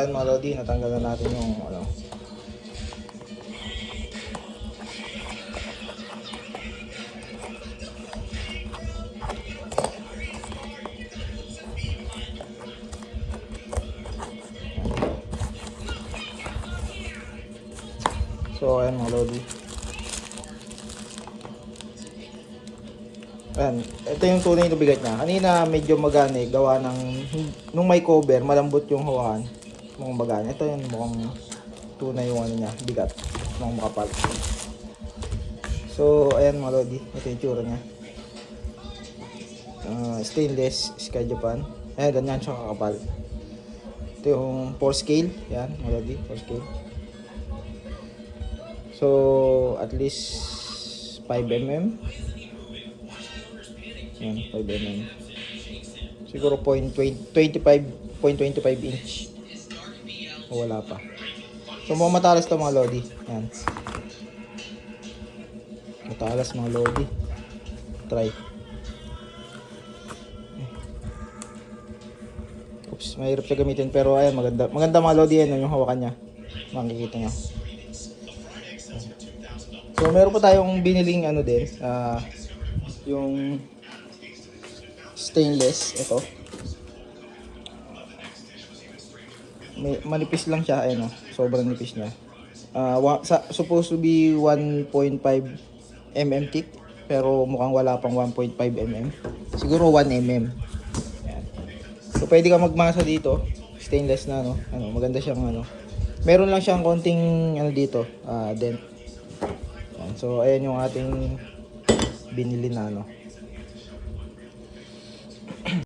Ayan mga lodi, natanggal na natin yung ano. So ayan mga lodi. Ayan, ito yung tunay na bigat niya. Kanina medyo magani, gawa ng nung may cover, malambot yung hawakan. Mukhang magani. Ito yung mukhang tunay yung ano niya, bigat. Mukhang makapal. So ayan mga lodi, ito yung tsura niya. Stainless Sky Japan. Ayan, ganyan siya kakapal. Ito yung 4 scale. Yan mga lodi, 4 scale. So at least 5 mm. Yan, 5 mm. Siguro 0.25 inch. O wala pa. So mga matalas to mga lodi. Yan. Matalas mga lodi. Try. Oops, mahirap siya gamitin pero ayan, maganda. Maganda mga lodi yan yung hawakan niya. Makikita niyo. So meron pa tayong biniling ano din, yung stainless ito. Manipis lang siya, ayun oh. Sobrang nipis niya. Supposed to be 1.5 mm thick, pero mukhang wala pang 1.5 mm. Siguro 1 mm. Yan. So pwede ka magmasa dito, stainless na no. Maganda siyang ano. Meron lang siyang konting ano dito, dent. Yan. So ayan yung ating binili na ano.